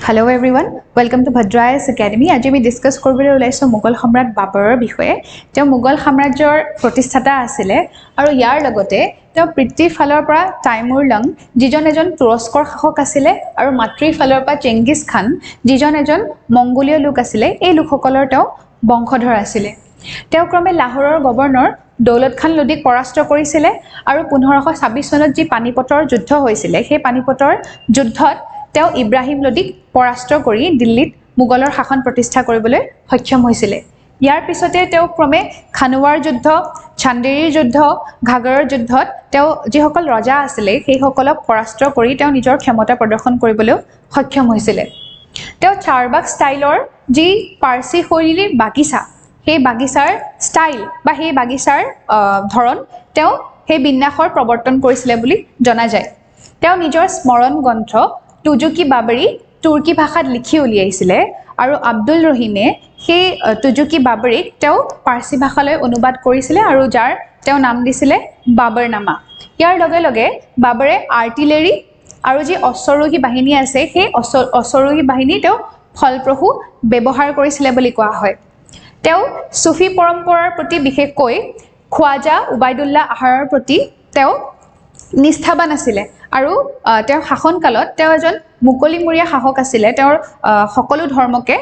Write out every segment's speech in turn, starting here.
Hello everyone, welcome to Bhadra's Academy. আজি আমি discuss কৰিবলৈ ওলাইছো মোগল সম্ৰাট বাবৰৰ বিষয়ে। তেওঁ মোগল সাম্ৰাজ্যৰ প্ৰতিষ্ঠাতা আছিল আৰু ইয়াৰ লগতে তেওঁ পিতৃৰ ফালৰ পৰা তাইমুৰ লং যিজন এজন তুৰস্কৰ শাসক আছিল আৰু মাতৃৰ ফালৰ পৰা চেঙ্গিজ খান যিজন এজন মংগোলীয় লোক আছিল। এই লোকসকলৰ তেওঁ বংশধৰ আছিল। তেওঁ ক্ৰমে লাহোৰৰ গভৰ্ণৰ দৌলত খান লোদীক পৰাস্ত কৰিছিল আৰু 1526 চনত যি পানিপতৰ যুদ্ধ হৈছিল সেই পানিপতৰ যুদ্ধত তেওঁ ইব্ৰাহিম লোদীক পৰাস্ত কৰি দিল্লীত মোগলৰ শাসন প্ৰতিষ্ঠা কৰিবলৈ সক্ষম হৈছিল। ইয়াৰ পিছতে তেওঁ ক্ৰমে খানুৱাৰ যুদ্ধ, চান্দেৰীৰ যুদ্ধ, ঘাগৰৰ যুদ্ধত তেওঁ যিসকল ৰজা আছিল সেইসকলক পৰাস্ত কৰি তেওঁ নিজৰ ক্ষমতা প্ৰদৰ্শন কৰিবলৈ সক্ষম হৈছিল। তেওঁ চাৰবাগ ষ্টাইলৰ যি পাৰ্চী শৈলীৰ বাগিচা, সেই বাগিচাৰ ষ্টাইল বা সেই বাগিচাৰ ধৰণ তেওঁ সেই বিন্যাসৰ প্ৰৱৰ্তন কৰিছিল বুলি জনা যায়। তেওঁ নিজৰ স্মৰণ গ্ৰন্থ তুজুকি বাবৰি তুৰ্কী ভাষাত লিখি উলিয়াইছিল আৰু আব্দুল ৰহিমে সেই তুজুকি বাবৰিক তেওঁ পাৰ্চী ভাষালৈ অনুবাদ কৰিছিল আৰু যাৰ তেওঁ নাম দিছিল বাবৰনামা। ইয়াৰ লগে লগে বাবৰে আৰ্টিলাৰী আৰু যি অশ্বৰোহী বাহিনী আছে সেই অশ্বৰোহী বাহিনী তেওঁ ফলপ্ৰসূ ব্যৱহাৰ কৰিছিল বুলি কোৱা হয়। তেওঁ সুফি পৰম্পৰাৰ প্ৰতি বিশেষকৈ খোৱাজা উবাইদুল্লাহ আহাৰৰ প্ৰতি তেওঁ নিষ্ঠাবান আছিল আৰু তেওঁৰ শাসনকালত তেওঁ এজন মুকলিমূৰীয়া শাসক আছিল। তেওঁৰ সকলো ধৰ্মকে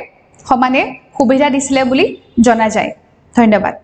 সমানে সুবিধা দিছিল বুলি জনা যায়। ধন্যবাদ।